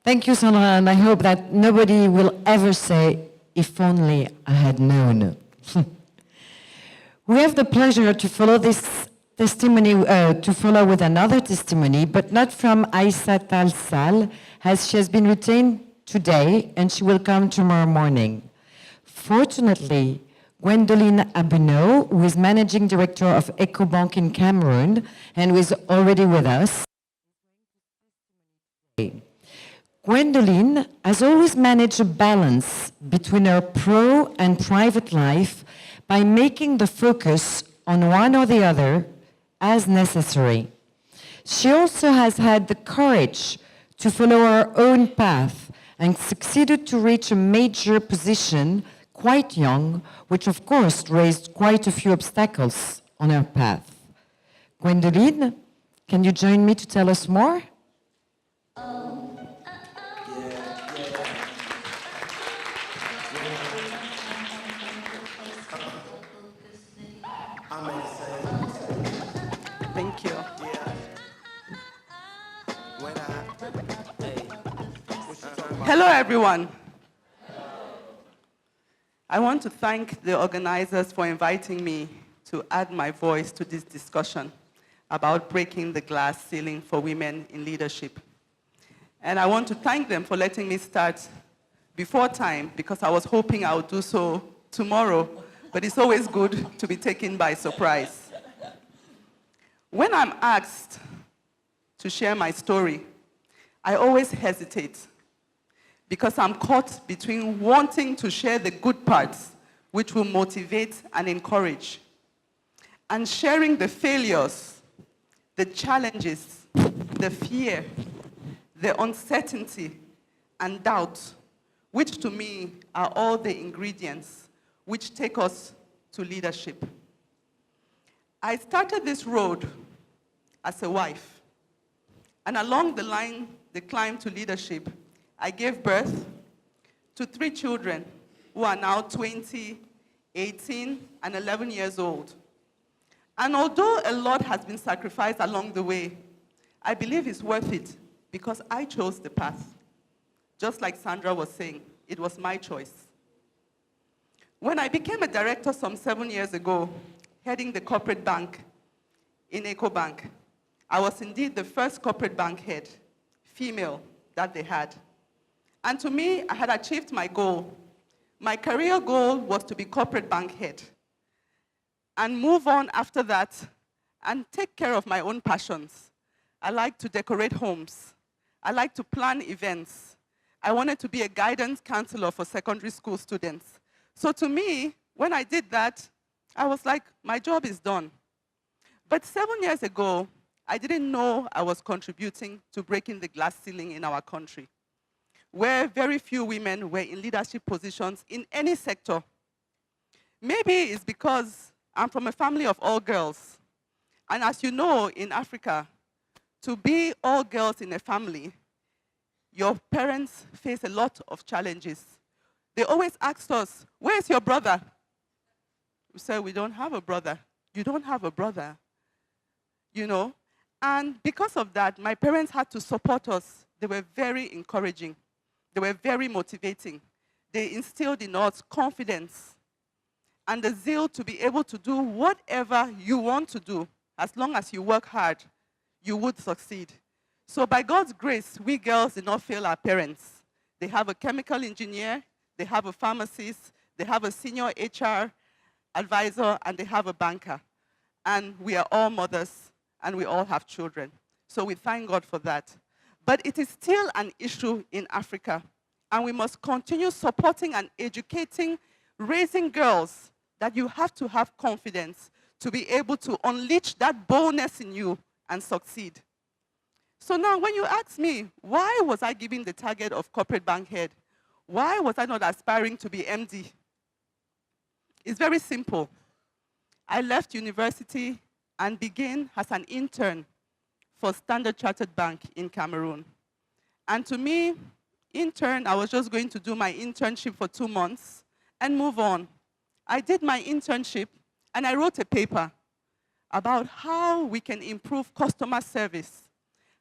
Thank you, Sandra, and I hope that nobody will ever say, if only I had known. We have the pleasure to follow this testimony, to follow with another testimony, but not from Aïssa Tal Sal, as she has been retained today, and she will come tomorrow morning. Fortunately, Gwendoline Abunaw, who is Managing Director of Ecobank in Cameroon, and who is already with us. Gwendoline has always managed a balance between her pro and private life by making the focus on one or the other as necessary. She also has had the courage to follow her own path and succeeded to reach a major position quite young, which of course raised quite a few obstacles on her path. Gwendoline, can you join me to tell us more? Thank you. Hello, everyone. I want to thank the organizers for inviting me to add my voice to this discussion about breaking the glass ceiling for women in leadership. And I want to thank them for letting me start before time, because I was hoping I would do so tomorrow, but it's always good to be taken by surprise. When I'm asked to share my story, I always hesitate because I'm caught between wanting to share the good parts, which will motivate and encourage, and sharing the failures, the challenges, the fear, the uncertainty, and doubt, which to me are all the ingredients which take us to leadership. I started this road as a wife, and along the climb to leadership, I gave birth to 3 children who are now 20, 18, and 11 years old. And although a lot has been sacrificed along the way, I believe it's worth it because I chose the path. Just like Sandra was saying, it was my choice. When I became a director some 7 years ago, heading the corporate bank in Ecobank, I was indeed the first corporate bank head, female, that they had. And to me, I had achieved my goal. My career goal was to be corporate bank head and move on after that and take care of my own passions. I like to decorate homes. I like to plan events. I wanted to be a guidance counselor for secondary school students. So to me, when I did that, I was like, my job is done. But 7 years ago, I didn't know I was contributing to breaking the glass ceiling in our country, where very few women were in leadership positions in any sector. Maybe it's because I'm from a family of all girls. And as you know, in Africa, to be all girls in a family, your parents face a lot of challenges. They always asked us, where's your brother? We said, we don't have a brother. You don't have a brother, you know? And because of that, my parents had to support us. They were very encouraging. They were very motivating. They instilled in us confidence and the zeal to be able to do whatever you want to do. As long as you work hard, you would succeed. So by God's grace, we girls did not fail our parents. They have a chemical engineer, they have a pharmacist, they have a senior HR advisor, and they have a banker. And we are all mothers, and we all have children. So we thank God for that. But it is still an issue in Africa, and we must continue supporting and educating, raising girls that you have to have confidence to be able to unleash that boldness in you and succeed. So now when you ask me, why was I given the target of corporate bank head? Why was I not aspiring to be MD? It's very simple. I left university and began as an intern for Standard Chartered Bank in Cameroon. And to me, intern, I was just going to do my internship for 2 months and move on. I did my internship and I wrote a paper about how we can improve customer service,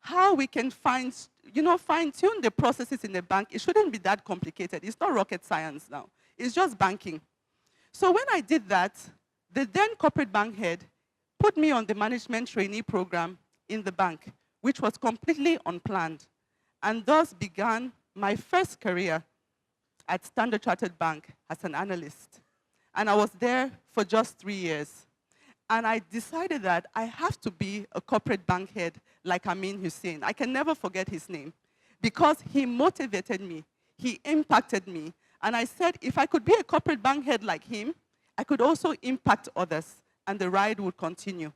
how we can fine-tune the processes in the bank. It shouldn't be that complicated. It's not rocket science now. It's just banking. So when I did that, the then corporate bank head put me on the management trainee program in the bank, which was completely unplanned, and thus began my first career at Standard Chartered Bank as an analyst. And I was there for just 3 years. And I decided that I have to be a corporate bank head like Amin Hussein. I can never forget his name because he motivated me, he impacted me. And I said, if I could be a corporate bank head like him, I could also impact others, and the ride would continue.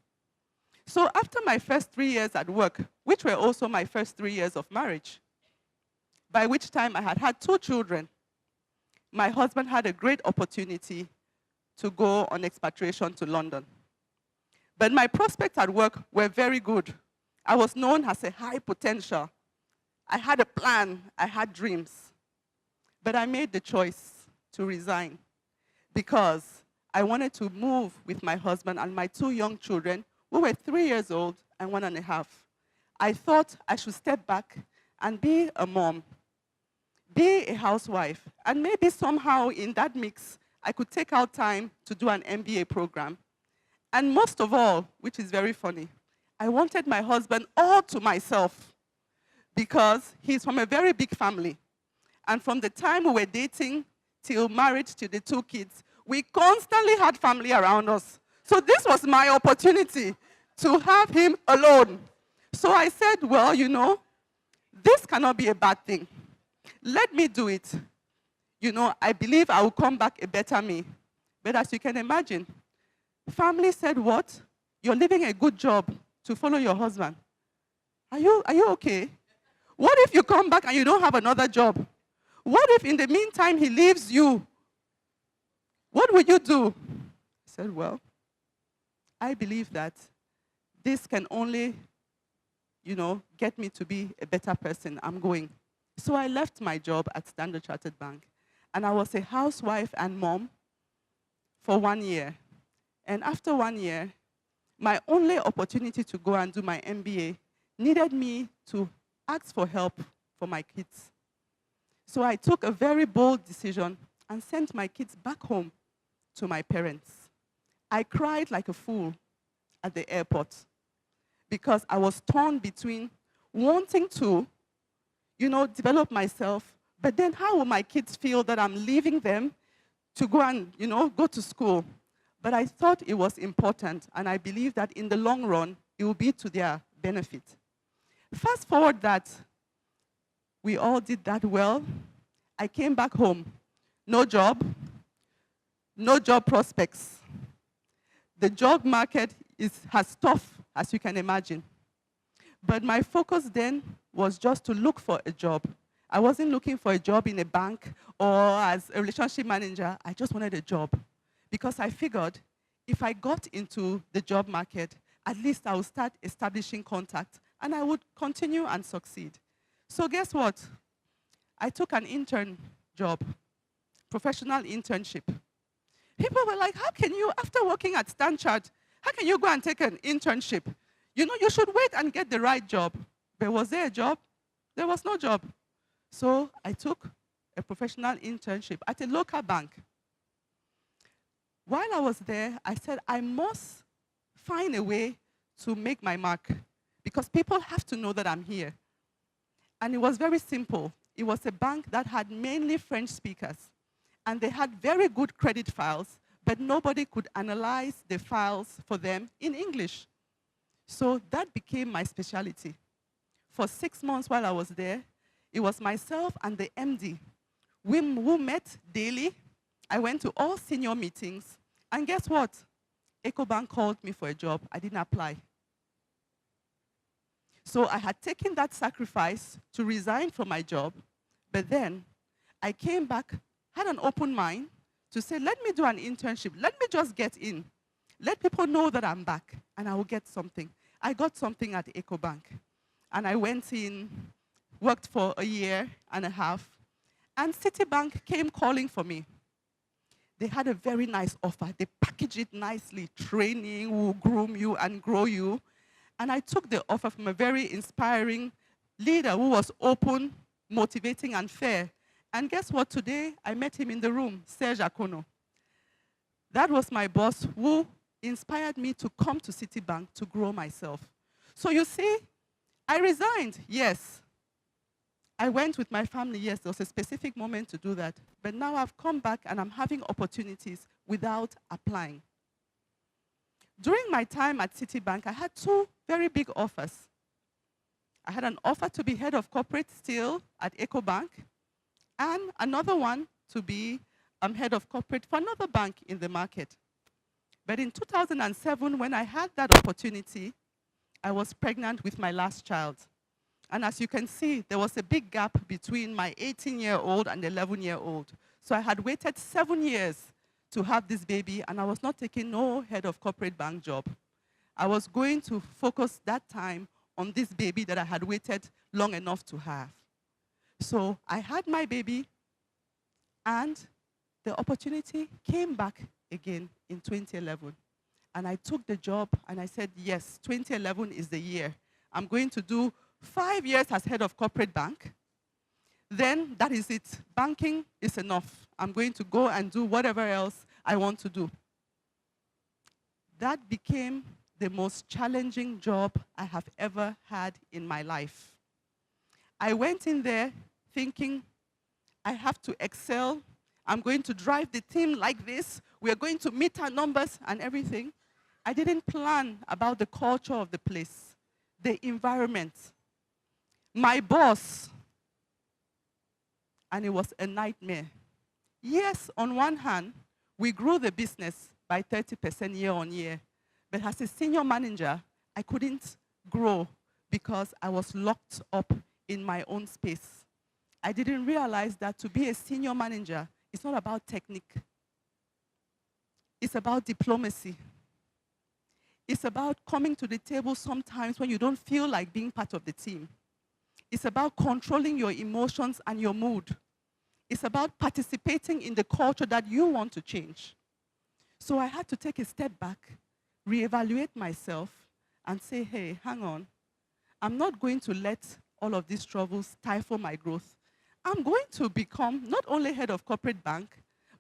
So after my first 3 years at work, which were also my first 3 years of marriage, by which time I had had 2 children, my husband had a great opportunity to go on expatriation to London. But my prospects at work were very good. I was known as a high potential. I had a plan, I had dreams. But I made the choice to resign because I wanted to move with my husband and my 2 young children, who were 3 years old and 1.5. I thought I should step back and be a mom, be a housewife, and maybe somehow in that mix, I could take out time to do an MBA program. And most of all, which is very funny, I wanted my husband all to myself because he's from a very big family. And from the time we were dating till marriage to the 2 kids, we constantly had family around us. So this was my opportunity to have him alone. So I said, well, this cannot be a bad thing. Let me do it. I believe I will come back a better me. But as you can imagine, family said, what? You're leaving a good job to follow your husband. Are you okay? What if you come back and you don't have another job? What if in the meantime he leaves you? What would you do? I said, well, I believe that this can only, get me to be a better person. I'm going. So I left my job at Standard Chartered Bank, and I was a housewife and mom for 1 year. And after 1 year, my only opportunity to go and do my MBA needed me to ask for help for my kids. So I took a very bold decision and sent my kids back home to my parents. I cried like a fool at the airport because I was torn between wanting to, develop myself, but then how will my kids feel that I'm leaving them to go and, go to school? But I thought it was important, and I believe that in the long run, it will be to their benefit. Fast forward that we all did that well. I came back home. No job, no job prospects. The job market is as tough as you can imagine. But my focus then was just to look for a job. I wasn't looking for a job in a bank or as a relationship manager. I just wanted a job. Because I figured if I got into the job market, at least I would start establishing contact and I would continue and succeed. So guess what? I took an intern job, professional internship. People were like, how can you, after working at Stanchart, how can you go and take an internship? You should wait and get the right job. But was there a job? There was no job. So I took a professional internship at a local bank. While I was there, I said, I must find a way to make my mark because people have to know that I'm here. And it was very simple. It was a bank that had mainly French speakers. And they had very good credit files, but nobody could analyze the files for them in English. So that became my specialty. For 6 months while I was there, it was myself and the MD. We met daily. I went to all senior meetings. And guess what? Ecobank called me for a job. I didn't apply. So I had taken that sacrifice to resign from my job. But then I came back, had an open mind to say, let me do an internship. Let me just get in. Let people know that I'm back and I will get something. I got something at Ecobank. And I went in, worked for 1.5 years, and Citibank came calling for me. They had a very nice offer. They packaged it nicely, training, will groom you and grow you. And I took the offer from a very inspiring leader who was open, motivating, and fair. And guess what? Today, I met him in the room, Serge Akono. That was my boss who inspired me to come to Citibank to grow myself. So you see, I resigned, yes. I went with my family, yes, there was a specific moment to do that. But now I've come back and I'm having opportunities without applying. During my time at Citibank, I had two very big offers. I had an offer to be head of corporate still at Ecobank, and another one to be head of corporate for another bank in the market. But in 2007, when I had that opportunity, I was pregnant with my last child. And as you can see, there was a big gap between my 18-year-old and 11-year-old. So I had waited 7 years to have this baby, and I was not taking no head of corporate bank job. I was going to focus that time on this baby that I had waited long enough to have. So I had my baby, and the opportunity came back again in 2011. And I took the job, and I said, yes, 2011 is the year. I'm going to do 5 years as head of corporate bank. Then that is it. Banking is enough. I'm going to go and do whatever else I want to do. That became the most challenging job I have ever had in my life. I went in there thinking, I have to excel. I'm going to drive the team like this. We're going to meet our numbers and everything. I didn't plan about the culture of the place, the environment, my boss, and it was a nightmare. Yes, on one hand, we grew the business by 30% year on year, but as a senior manager, I couldn't grow because I was locked up in my own space. I didn't realize that to be a senior manager, it's not about technique. It's about diplomacy. It's about coming to the table sometimes when you don't feel like being part of the team. It's about controlling your emotions and your mood. It's about participating in the culture that you want to change. So I had to take a step back, reevaluate myself, and say, hey, hang on. I'm not going to let all of these troubles stifle my growth. I'm going to become not only head of corporate bank,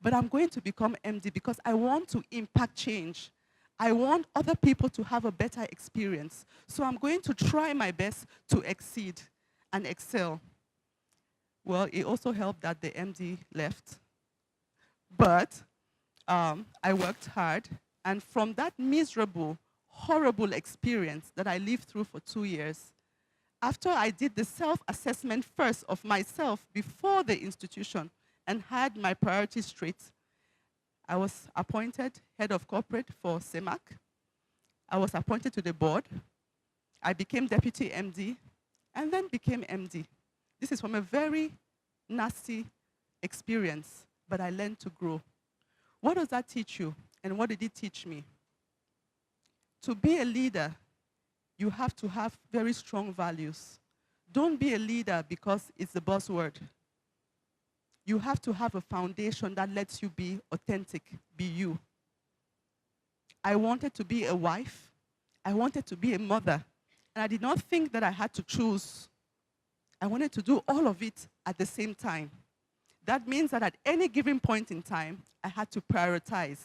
but I'm going to become MD because I want to impact change. I want other people to have a better experience. So I'm going to try my best to exceed and excel. Well, it also helped that the MD left. But I worked hard. And from that miserable, horrible experience that I lived through for 2 years, after I did the self-assessment first of myself before the institution and had my priorities straight, I was appointed head of corporate for CEMAC. I was appointed to the board. I became deputy MD and then became MD. This is from a very nasty experience, but I learned to grow. What does that teach you? And what did it teach me? To be a leader, you have to have very strong values. Don't be a leader because it's the buzzword. You have to have a foundation that lets you be authentic, be you. I wanted to be a wife. I wanted to be a mother. And I did not think that I had to choose. I wanted to do all of it at the same time. That means that at any given point in time, I had to prioritize.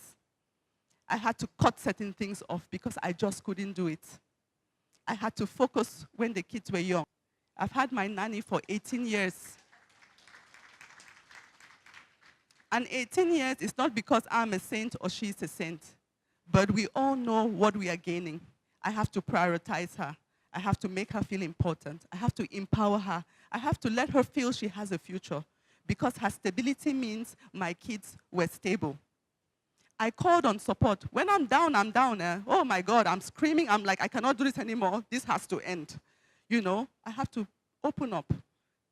I had to cut certain things off because I just couldn't do it. I had to focus when the kids were young. I've had my nanny for 18 years. And 18 years is not because I'm a saint or she's a saint, but we all know what we are gaining. I have to prioritize her. I have to make her feel important. I have to empower her. I have to let her feel she has a future because her stability means my kids were stable. I called on support. When I'm down, I'm down. Oh my God, I'm screaming. I'm like, I cannot do this anymore. This has to end. You know, I have to open up,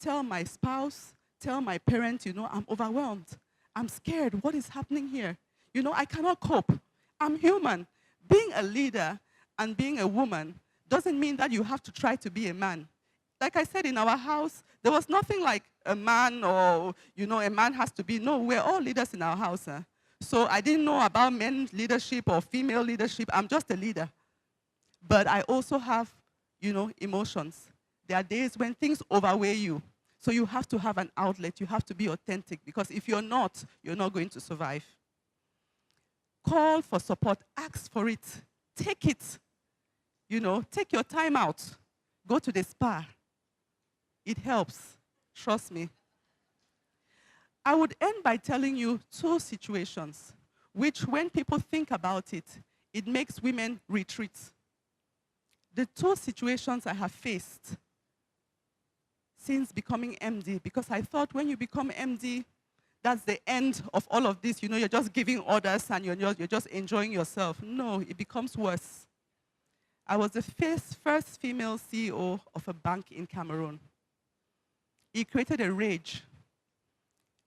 tell my spouse, tell my parents, you know, I'm overwhelmed. I'm scared. What is happening here? You know, I cannot cope. I'm human. Being a leader and being a woman doesn't mean that you have to try to be a man. Like I said, in our house, there was nothing like a man or, you know, a man has to be. No, we're all leaders in our house. So I didn't know about men's leadership or female leadership. I'm just a leader. But I also have, emotions. There are days when things overweigh you. So you have to have an outlet. You have to be authentic, because if you're not going to survive. Call for support. Ask for it. Take it. Take your time out. Go to the spa. It helps. Trust me. I would end by telling you two situations, which when people think about it, it makes women retreat. The two situations I have faced since becoming MD, because I thought when you become MD, that's the end of all of this. You're just giving orders and you're just enjoying yourself. No, it becomes worse. I was the first female CEO of a bank in Cameroon. It created a rage.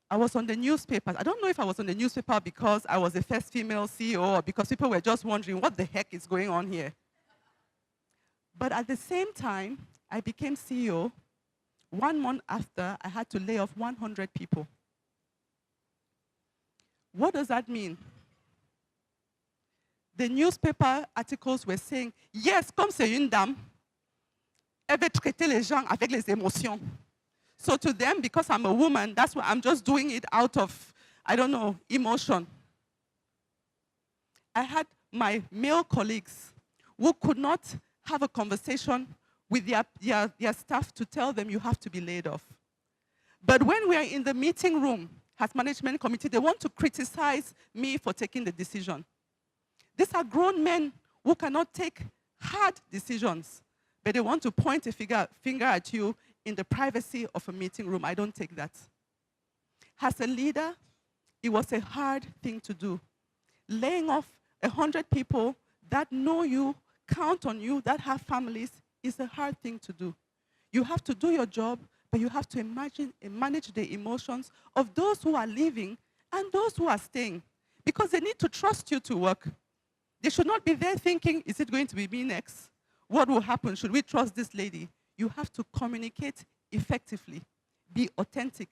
I was on the newspapers. I don't know if I was on the newspaper because I was the first female CEO or because people were just wondering what the heck is going on here. But at the same time, I became CEO. 1 month after, I had to lay off 100 people. What does that mean? The newspaper articles were saying, yes, comme c'est une dame, elle veut traiter les gens avec les émotions. So to them, because I'm a woman, that's why I'm just doing it out of, emotion. I had my male colleagues who could not have a conversation with their staff to tell them you have to be laid off. But when we are in the meeting room as management committee, they want to criticize me for taking the decision. These are grown men who cannot take hard decisions, but they want to point a finger at you in the privacy of a meeting room. I don't take that. As a leader, it was a hard thing to do. Laying off 100 people that know you, count on you, that have families, is a hard thing to do. You have to do your job, but you have to manage the emotions of those who are leaving and those who are staying, because they need to trust you to work. They should not be there thinking, is it going to be me next? What will happen? Should we trust this lady? You have to communicate effectively. Be authentic.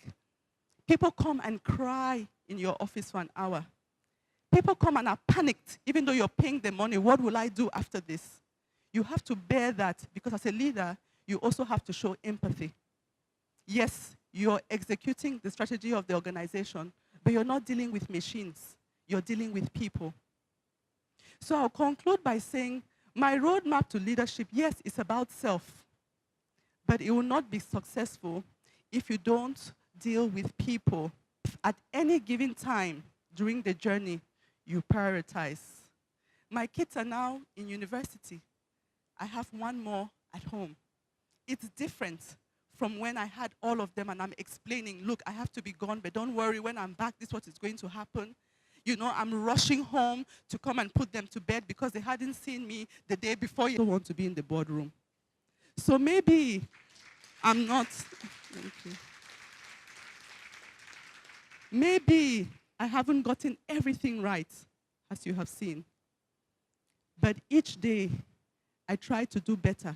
People come and cry in your office for an hour. People come and are panicked, even though you're paying them money. What will I do after this? You have to bear that, because as a leader, you also have to show empathy. Yes, you're executing the strategy of the organization, but you're not dealing with machines. You're dealing with people. So I'll conclude by saying, my roadmap to leadership, yes, it's about self, but it will not be successful if you don't deal with people. At any given time during the journey, you prioritize. My kids are now in university. I have one more at home. It's different from when I had all of them and I'm explaining, look, I have to be gone, but don't worry, when I'm back, this is what is going to happen. I'm rushing home to come and put them to bed because they hadn't seen me the day before. You don't want to be in the boardroom. So maybe I'm not, thank you. Maybe I haven't gotten everything right, as you have seen. But each day, I try to do better.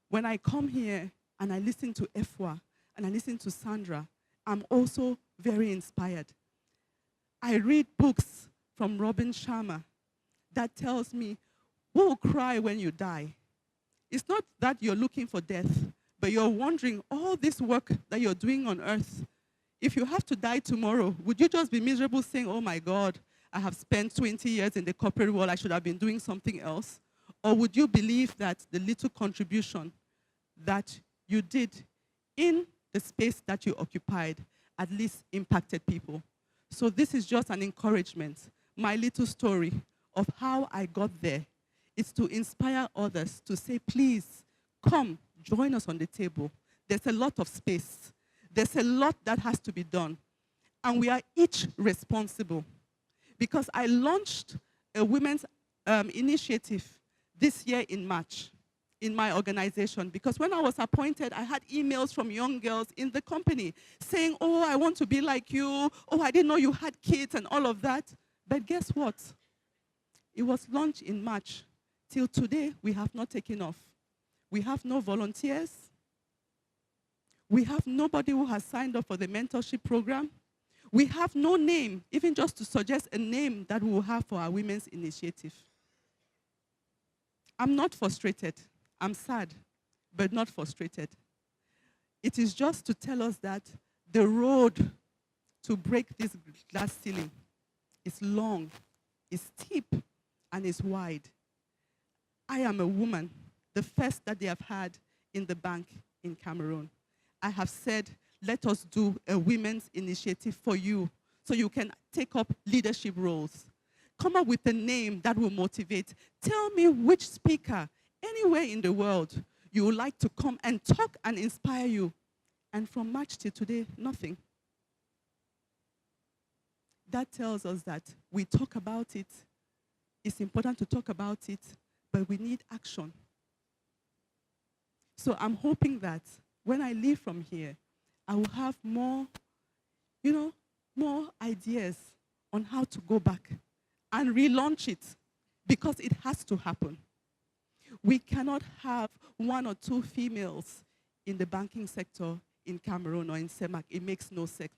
When I come here and I listen to Efwa and I listen to Sandra, I'm also very inspired. I read books from Robin Sharma that tells me, who will cry when you die? It's not that you're looking for death, but you're wondering, all this work that you're doing on earth, if you have to die tomorrow, would you just be miserable saying, oh my God, I have spent 20 years in the corporate world, I should have been doing something else? Or would you believe that the little contribution that you did in the space that you occupied at least impacted people? So this is just an encouragement. My little story of how I got there is to inspire others to say, please, come, join us on the table. There's a lot of space. There's a lot that has to be done. And we are each responsible. Because I launched a women's initiative this year in March in my organization. Because when I was appointed, I had emails from young girls in the company saying, oh, I want to be like you. Oh, I didn't know you had kids and all of that. But guess what? It was launched in March. Till today, we have not taken off. We have no volunteers. We have nobody who has signed up for the mentorship program. We have no name, even just to suggest a name that we will have for our women's initiative. I'm not frustrated. I'm sad, but not frustrated. It is just to tell us that the road to break this glass ceiling is long, is steep, and is wide. I am a woman, the first that they have had in the bank in Cameroon. I have said, let us do a women's initiative for you so you can take up leadership roles. Come up with a name that will motivate. Tell me which speaker, anywhere in the world, you would like to come and talk and inspire you. And from March till today, nothing. That tells us that we talk about it. It's important to talk about it, but we need action. So I'm hoping that when I leave from here, I will have more, more ideas on how to go back and relaunch it, because it has to happen. We cannot have 1 or 2 females in the banking sector in Cameroon or in CEMAC. It makes no sense,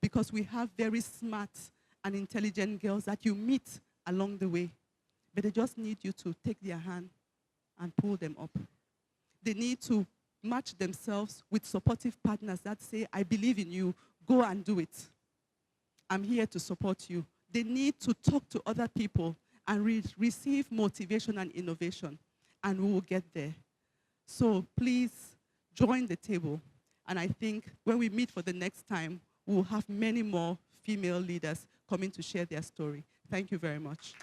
because we have very smart and intelligent girls that you meet along the way, but they just need you to take their hand and pull them up. They need to match themselves with supportive partners that say, I believe in you, go and do it. I'm here to support you. They need to talk to other people and receive motivation and innovation, and we will get there. So please join the table. And I think when we meet for the next time, we'll have many more female leaders coming to share their story. Thank you very much.